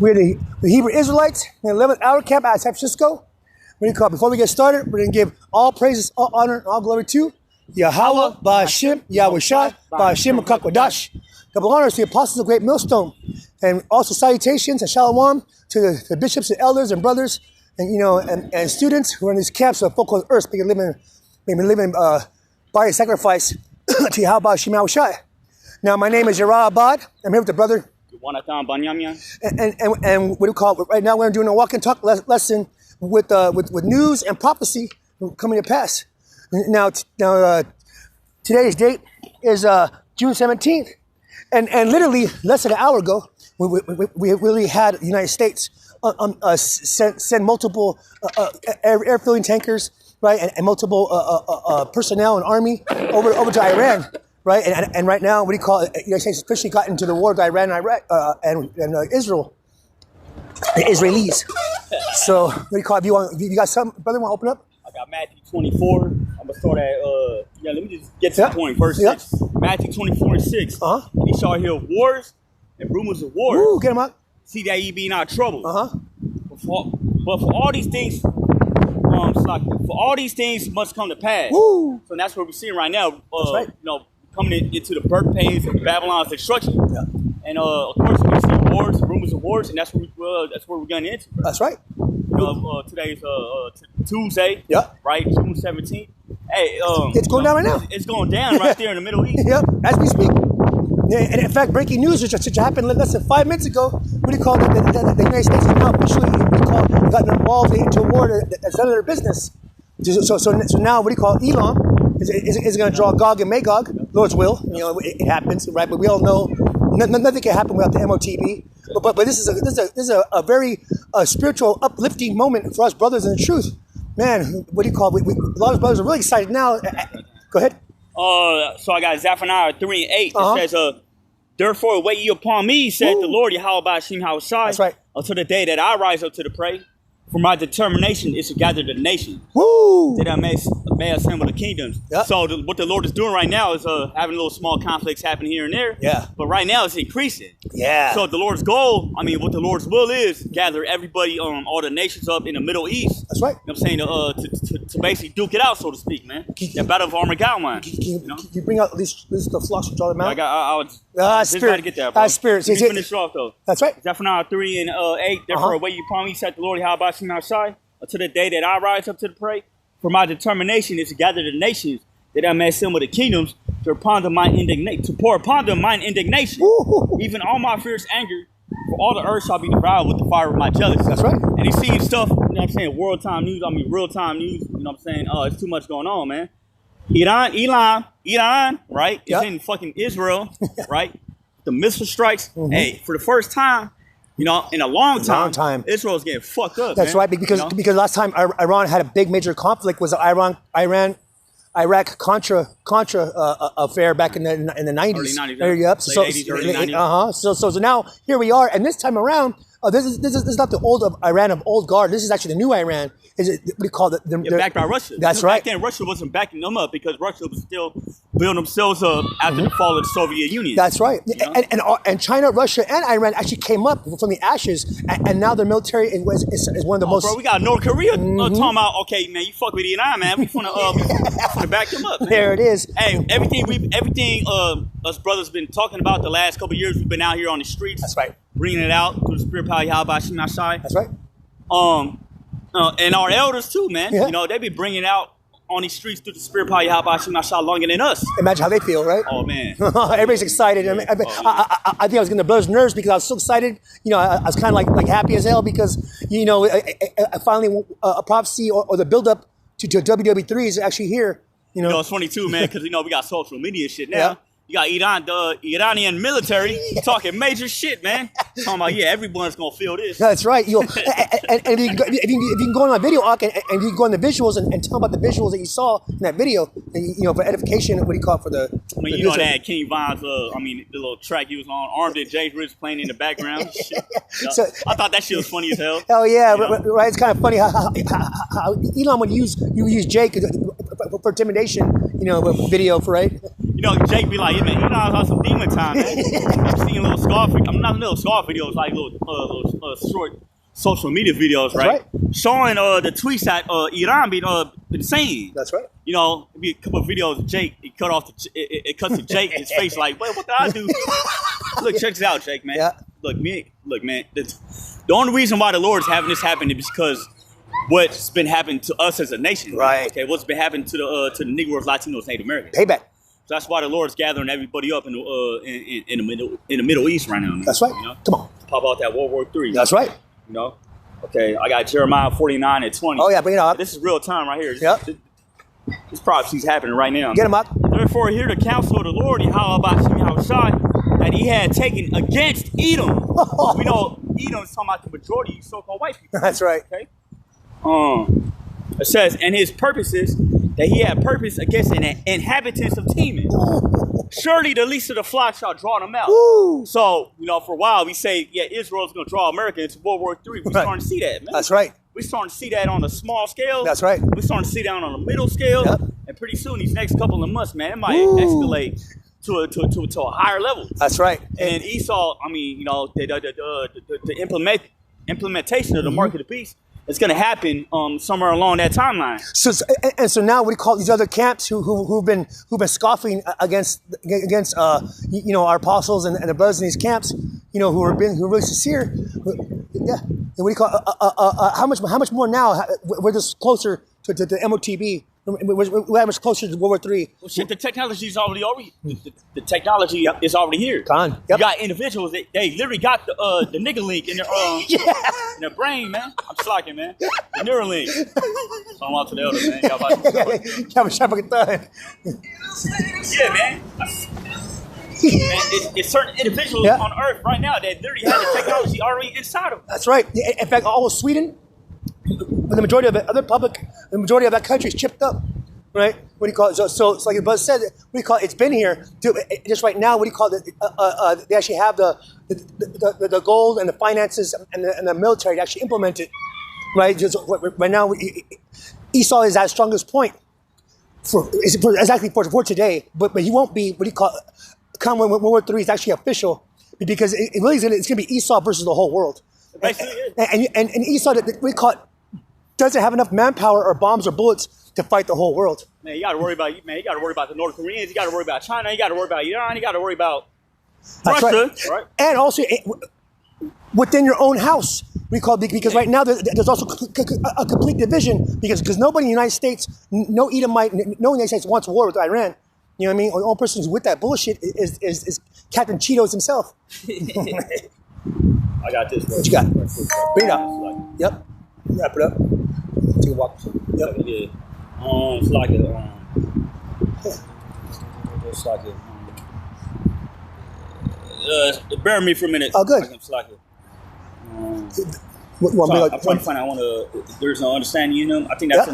We're the Hebrew Israelites in the 11th hour camp at San Francisco. Before we get started, we're going to give all praises, all honor, and all glory to Yahweh, Ba'Hashem, Yahushai, Ba'Hashem, Makakwadash. Double honors to the apostles of Great Millstone, and also salutations and shalom to the bishops and elders and brothers and students who are in these camps of folk on earth, may living by a sacrifice to Yahweh, Ba'Hashem, Yahushai. Now, my name is Yerah Abad. I'm here with the brother. And what do you call it? Right now, we're doing a walk and talk lesson with news and prophecy coming to pass. Now, today's date is June 17th, and literally less than an hour ago, we really had the United States send multiple air filling tankers, right, and multiple personnel and army over to Iran. Right, and right now, what do you call it? The United States officially got into the war with Iran and Iraq and Israel, the Israelis. So, what do you call it? You got something, brother? Want to open up? I got Matthew 24. I'm gonna start at let me just get to the point. Verse 6. Matthew 24 and 6. And ye shall hear of wars and rumors of wars. Woo, get them out. See that ye be not troubled. But for all these things, for all these things must come to pass. Woo. So that's what we're seeing right now. That's right. Coming into the birth pains of Babylon's destruction, and of course we see wars, rumors of wars, and that's what we're getting into. Bro. That's right. Today's Tuesday, right, June 17th. Hey, it's going down right now. It's going down right there in the Middle East. Yep, as we speak. And in fact, breaking news, which happened less than 5 minutes ago. What do you call it? The United States has now officially gotten involved into a war that's none of their business. So now, what do you call it? Elon is going to draw Gog and Magog, Lord's will. It happens, right? But we all know nothing can happen without the MOTB. But this is a very spiritual, uplifting moment for us brothers in the truth. Man, what do you call it? A lot of brothers are really excited now. Go ahead. So I got Zephaniah 3 and 8. It says, therefore wait ye upon me, said the Lord, Yahweh Ba'Hashem Yahushai. That's right. Until the day that I rise up to the prey. For my determination is to gather the nations. Woo! That I may assemble the kingdoms. Yep. So what the Lord is doing right now is having little small conflicts happening here and there. Yeah. But right now it's increasing. Yeah. So the Lord's goal, what the Lord's will is gather everybody, all the nations up in the Middle East. That's right. You know what I'm saying? To basically duke it out, so to speak, man. The battle of Armageddon. Can you bring out the flocks and draw them out? I was just about to get that, bro. Spirit. Let me finish off, though. That's right. Zephaniah 3 and 8. Therefore, wait ye upon me, said the Lord, Yahweh Ba'Hashem Yahushai. Until the day that I rise up to the prey, for my determination is to gather the nations, that I may assemble the kingdoms, to pour upon them mine indignation, even all my fierce anger, for all the earth shall be devoured with the fire of my jealousy. That's right. And he's seeing stuff, real-time news, it's too much going on, man. Iran, right? It's in fucking Israel, right? The missile strikes, hey, for the first time, in a long time, Israel's getting fucked up. That's right, because last time Iran had a big major conflict was the Iraq Contra affair back in the 90s. Early 90s. There you go. Late 80s, early 90s. So now here we are, and this time around, this is not the old Iran of old guard. This is actually the new Iran. Is it what do you call it? Backed by Russia. That's right. Back then, Russia wasn't backing them up because Russia was still building themselves up after the fall of the Soviet Union. That's right. And China, Russia, and Iran actually came up from the ashes, and now their military is one of the most. Bro, we got North Korea talking about, okay, man, you fuck with Iran, man. We finna back them up. Man. There it is. Hey, everything us brothers been talking about the last couple of years. We've been out here on the streets. That's right. Bringing it out through the spirit power Yahweh Ba'Hashem Yahushai. That's right. And our elders too, man. Yeah. They be bringing out on these streets through the spirit power Yahweh Ba'Hashem Yahushai longer than us. Imagine how they feel, right? Oh man, everybody's excited. I think I was getting the brothers' nerves because I was so excited. I was kind of like happy as hell because I finally a prophecy or the build up to WW3 is actually here. It's funny too, man, because we got social media shit now. Yeah. You got Iran, the Iranian military talking major shit, man. Talking about, everyone's going to feel this. That's right. And if you can go on my video, and you can go on the visuals and tell about the visuals that you saw in that video, for edification, what do you call it for the... that King Von's, the little track he was on, Armed and Jay Rich playing in the background. So, I thought that shit was funny as hell. Hell yeah, right? It's kind of funny how Elon would use Jake for intimidation, video, right? know, Jake be like, yeah, man, you know, I was on some demon time, man. I'm seeing little scar videos. I'm not little scar videos, like little short social media videos, right? Showing the tweets that Iran been saying. That's right. You know, it'd be a couple of videos of Jake. It cuts to Jake, his face like, what did I do? Look, check this out, Jake, man. Yeah. Look, man. The only reason why the Lord's having this happen is because what's been happening to us as a nation, right? Okay, what's been happening to the Negroes, Latinos, Native Americans. Payback. So that's why the Lord's gathering everybody up in the Middle East right now. Man. That's right. You know? Come on. Pop out that World War III. That's right. You know. Okay, I got Jeremiah 49:20. Oh yeah, bring it up. This is real time right here. Yep. This prophecy's happening right now. Get him up. Therefore, hear the counsel of the Lord, Yahushua, that he had taken against Edom. We know Edom is talking about the majority of so-called white people. That's right. Okay. It says, and his purposes that he had purpose against the inhabitants of Teman. Surely the least of the flock shall draw them out. Woo. So, you know, for a while we say, yeah, Israel's going to draw America into World War III. We're starting to see that, man. That's right. We're starting to see that on a small scale. That's right. We're starting to see that on a middle scale. Yep. And pretty soon, these next couple of months, man, it might escalate to a higher level. That's right. And Esau, I mean, you know, the implementation of the mark of the beast is going to happen somewhere along that timeline. So now what do you call these other camps who've been scoffing against you know, our apostles and the brothers in these camps, you know, who are really sincere. Yeah. And what do you call how much more now? We're just closer to the MOTB. We're much closer to World War III. Well, shit, the technology is already the technology is already here. Gone. Yep. You got individuals that they literally got the nigga link in their in their brain, man. I'm slacking, man. The Neuralink. So I'm out to the elder, man. Y'all about to yeah, man. It's certain individuals on Earth right now that literally have the technology already inside of them. That's right. In fact, all of Sweden, the majority of the majority of that country is chipped up, right? What do you call it? So like the buzz said, what do you call it? It's been here. Just right now, what do you call it? They actually have the gold and the finances and the military to actually implement it, right? Just right now, Esau is at his strongest point for today, but he won't be. What do you call it? Come when World War III is actually official, because it really is. It's going to be Esau versus the whole world. And Esau, what we call it, doesn't have enough manpower or bombs or bullets to fight the whole world. Man, you got to worry about You got to worry about the North Koreans. You got to worry about China. You got to worry about Iran. You got to worry about Russia. Right. And also within your own house, we call it, because right now there's also a complete division because nobody in the United States, no Edomite, no United States wants war with Iran. You know what I mean? The only person who's with that bullshit is Captain Cheetos himself. I got this. What you got? Bring it up. Yep. Wrap it up. Take a walk. Yep. Yeah. It's like bear with me for a minute. Oh, good. It's like I'm trying to find out there's no understanding in them. I think that's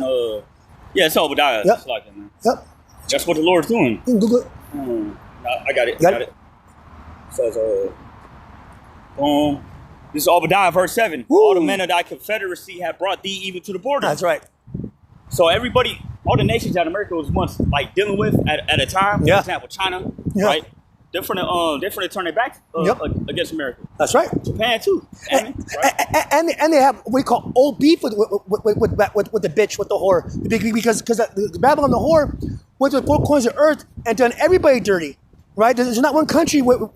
it's Obadiah. Yep. It's like it, man. Yep. That's what the Lord's doing. Google it. I got it. Got it. Says, this is Obadiah, verse 7. Woo. All the men of thy confederacy have brought thee even to the border. That's right. So everybody, all the nations that America was once like dealing with at a time, for example, China, right? Different to turn their back against America. That's right. Japan too. And they have what we call old beef with the bitch, with the whore, because the Babylon, the whore, went to the four corners of earth and done everybody dirty, right? There's not one country where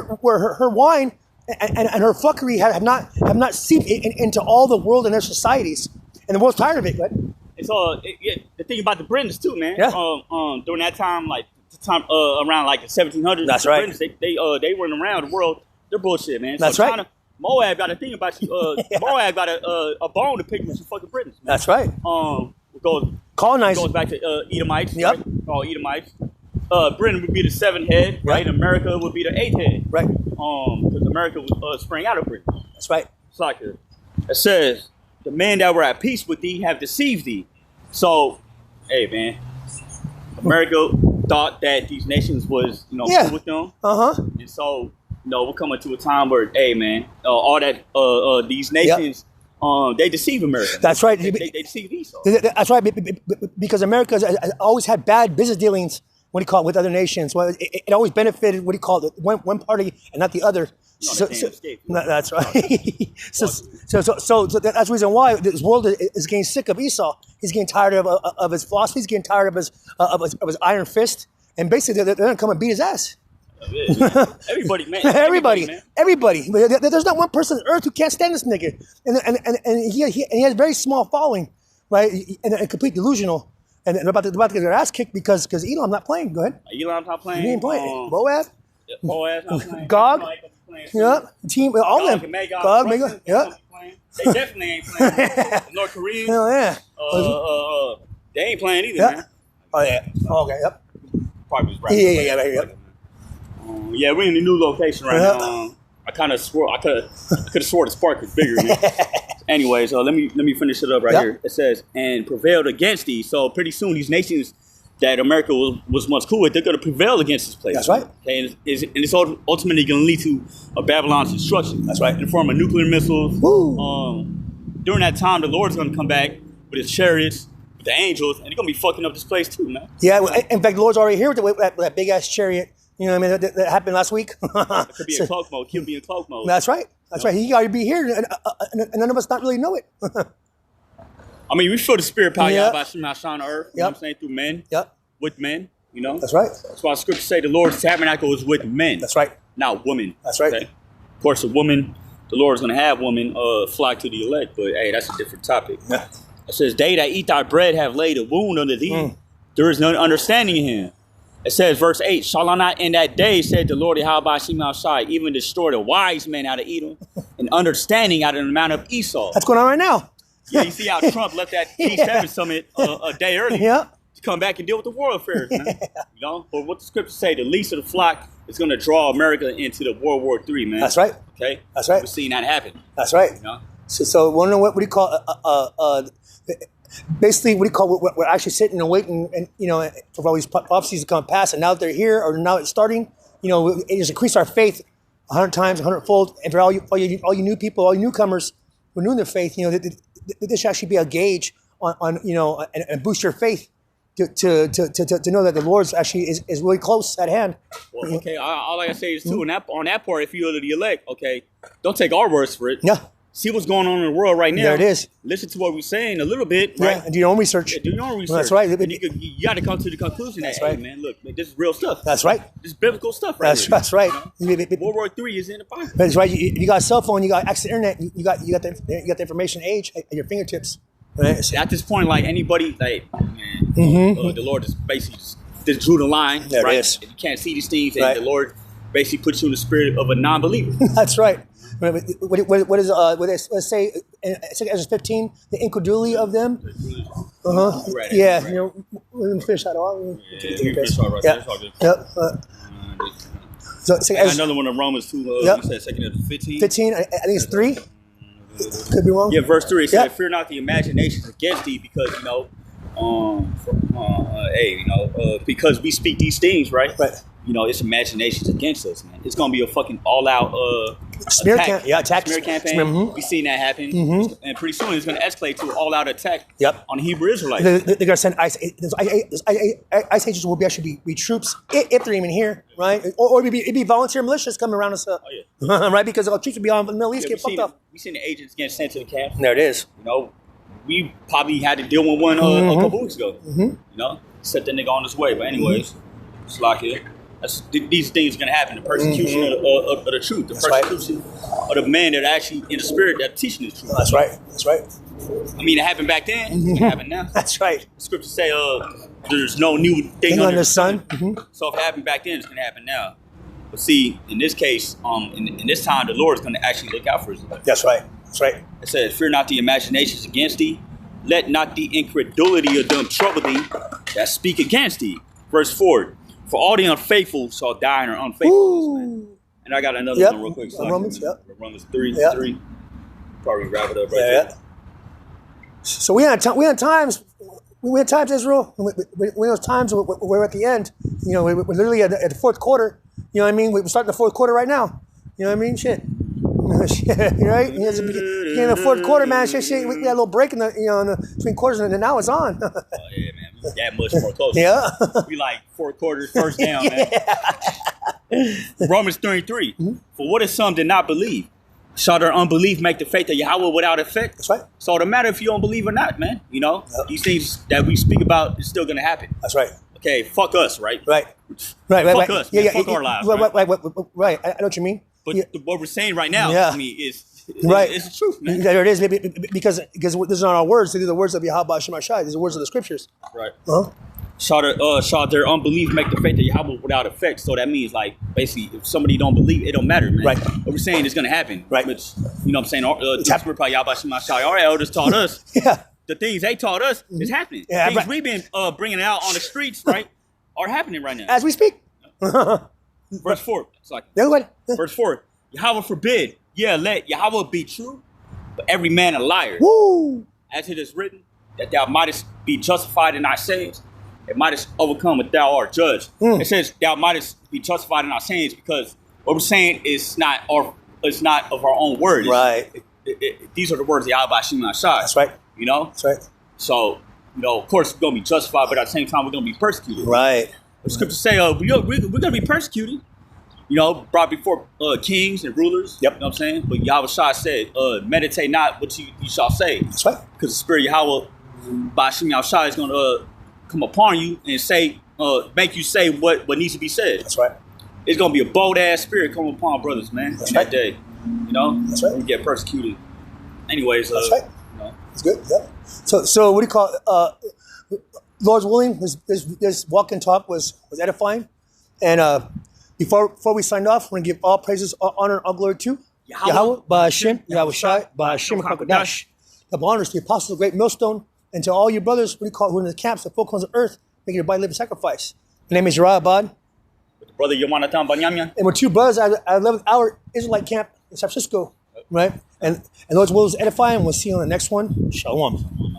her wine and her fuckery have not seeped into all the world and their societies, and the world's tired of it. Right? It's the thing about the Britons too, man. Yeah. During that time, like around like the 1700s. That's right. Britons, they went around the world. They're bullshit, man. That's so right. China, Moab got a thing about you. Moab got a bone to pick with you fucking Britons. Man. That's right. Goes back to Edomites. Yep. Right? All Edomites. Britain would be the seventh head, right? Yep. America would be the eighth head, right? Because America was sprang out of Britain. That's right. It's like it says, the men that were at peace with thee have deceived thee. So, hey man, America thought that these nations was cool with them, and so we're coming to a time where, hey man, all that these nations. They deceive America. That's right. They deceive Esau. That's right, because America has always had bad business dealings what do you call it, with other nations. Well, it always benefited, what do you call it, one party and not the other. No, they can't escape. That's right. so that's the reason why this world is getting sick of Esau. He's getting tired of his philosophy. He's getting tired of his iron fist. And basically, they're going to come and beat his ass. Everybody, man. Everybody. There's not one person on earth who can't stand this nigga. And he has a very small following, right? And complete delusional. And they're about to get their ass kicked because Elam's not playing. Go ahead. Elam's not playing. He ain't playing. Moab. Yeah, Moab not playing. Gog. Yeah. Team. All of them. Gog. Magog. Yeah. They definitely ain't playing. North Koreans. Hell yeah. They ain't playing either, man. Oh yeah. Okay. Yep. Probably was right. Yeah. Right here. Yep. Yeah, we're in a new location right now. I kind of swore I could have swore the spark was bigger. Man. Anyways, let me finish it up right here. It says, and prevailed against these. So pretty soon these nations that America was once cool with, they're going to prevail against this place. That's right. Okay, and it's ultimately going to lead to a Babylon's destruction. That's right. In the form of nuclear missiles. Woo. During that time, the Lord's going to come back with his chariots, with the angels, and they're going to be fucking up this place too, man. Yeah, in fact, the Lord's already here with that big ass chariot. You know what I mean? That happened last week. It could be in cloak mode. He'll be in cloak mode. That's right. That's right. He got to be here, and none of us not really know it. I mean, we feel the spirit power by Shemashah on earth. You know what I'm saying? Through men. Yep. With men. You know? That's right. That's why scriptures say the Lord's tabernacle is with men. That's right. Not women. That's right. Okay? Of course, the Lord is going to have women flock to the elect, but hey, that's a different topic. Yeah. It says, they that eat thy bread have laid a wound under thee. There is none understanding in him. It says, verse 8, shall I not in that day, said the Lord, how about Shemashah, even destroy the wise men out of Edom and understanding out of the mount of Esau. That's going on right now. Yeah, you see how Trump left that G7 summit a day early to come back and deal with the world affairs, man. You know, but what the scriptures say, the least of the flock is going to draw America into the World War III, man. That's right. Okay? That's right. We're seeing that happen. That's right. You know? So want to know what do you call basically, what do you call we're actually sitting and waiting, and you know, for all these prophecies to come past, and now that they're here, or now it's starting, you know, it just increased our faith 100 times, 100-fold, and for all you new people, all you newcomers who are new in their faith, you know, this should actually be a gauge on you know, and boost your faith to know that the Lord's actually is really close at hand. Well, okay, all I gotta say is too, on that part, if you are the elect, okay, don't take our words for it. Yeah. See what's going on in the world right now. There it is. Listen to what we're saying a little bit, right? Yeah, and do your own research. Yeah, do your own research. That's right. And you got to come to the conclusion that, hey, man, look, this is real stuff. That's right. This is biblical stuff right here. That's right. You know? World War III is in the Bible. That's right. You got a cell phone, you got access to the internet, you got the information age at your fingertips. Right? At this point, like anybody, like, man, the Lord is basically just drew the line. There right? it is. If you can't see these things, and the Lord basically puts you in the spirit of a non-believer. That's right. What is let's say in Exodus 15, the incredulity of them? Right, yeah, right. You know, let me finish that off. So another one of Romans 2. You said second of 15. 15. I think it's 3. Could be wrong. Yeah, verse 3 said, "Fear not the imaginations against thee, because you know, because we speak these things, right? Right. You know, it's imaginations against us, man. It's gonna be a fucking all-out smear attack. attack. Smear campaign. Mm-hmm. We seen that happen, and pretty soon it's gonna escalate to an all-out attack. On the Hebrew Israelites. They're gonna send ice agents will actually be troops if they're even here, right? Or it'd be volunteer militias coming around us, right? Because the troops would be on the Middle East, get fucked up. We seen the agents getting sent to the camp. There it is. You know, we probably had to deal with one a couple weeks ago. You know, set that nigga on his way. But anyways, it's like it. These things are going to happen. The persecution of the truth. The persecution of the men that are actually in the spirit that are teaching the truth. That's right. That's right. I mean, it happened back then. It's going to happen now. That's right. The scriptures say there's no new thing under the sun. So if it happened back then, it's going to happen now. But see, in this case, in this time, the Lord is going to actually look out for us. That's right. That's right. It says, "Fear not the imaginations against thee. Let not the incredulity of them trouble thee that speak against thee." Verse 4. For all the unfaithful shall die in their unfaithfulness. And I got another one real quick. So Romans 3. Probably wrap it up right there. So we had times, Israel. We had times we're at the end. You know, we're literally at the fourth quarter. You know what I mean? We're starting the fourth quarter right now. You know what I mean? Shit. Right? In the fourth quarter, man. Shit. We had a little break in between quarters, and now it's on. Yeah, man. that much more closer. Yeah. We like 4 quarters, first down, man. Romans 3:3. For what if some did not believe? Shall their unbelief make the faith of Yahweh without effect? That's right. So it don't matter if you don't believe or not, man. You know, these things that we speak about is still gonna happen. That's right. Okay, fuck us, right? Right. Fuck us, man. Fuck our lives, Right. I know what you mean. But Yeah. what we're saying right now, Yeah. I mean, it's Right. It's the truth, man. There it is. Because these are not our words. These are the words of Yahweh Hashem Ashai. These are words of the scriptures. Right. Uh-huh. Shall their unbelief make the faith of Yahweh without effect? So that means, like, basically, if somebody don't believe, it don't matter, man. Right. What we're saying is going to happen. Right. Which, you know what I'm saying? Our elders taught us. Yeah. The things they taught us is happening. Yeah, The things right. we've been bringing out on the streets, right, are happening right now. As we speak. Verse 4. It's like, Yeah, go ahead. Yeah. verse 4. Yahweh forbid. Yeah, let Yahweh be true, but every man a liar. Woo. As it is written, that thou mightest be justified in thy sayings, and mightest overcome if thou art judged. It says thou mightest be justified in our sayings because what we're saying is not of our own word. Right. These are the words of Yahweh Hashem Ashai. That's right. You know? That's right. So, you know, of course, we're going to be justified, but at the same time, we're going to be persecuted. Right. The scriptures say we're going to be persecuted, you know, brought before kings and rulers. Yep. You know what I'm saying? But Yahweh Shai said, meditate not what you shall say. That's right. Because the spirit of Yahweh by Hashem Shai is going to come upon you and say, make you say what needs to be said. That's right. It's going to be a bold-ass spirit coming upon brothers, man, That's in right. that day. You know? That's right. We get persecuted. Anyways, That's right. you know. It's good. Yeah. So what do you call it? Lord's willing, this walk and talk was edifying. And before we signed off, we're going to give all praises, all honor, all glory to Yahweh, Ba'ashem, Yahweh Shai, Ba'ashem, HaKadosh. Double honors to the apostles of the great millstone, and to all your brothers, what do you call it, who are in the camps, the four corners of earth, making your body live a sacrifice. My name is Uriah Abad. Brother Yomanatan Banyamyan. And we're two brothers at 11th hour Israelite camp in San Francisco, right? And Lord's will is edifying. We'll see you on the next one. Shalom.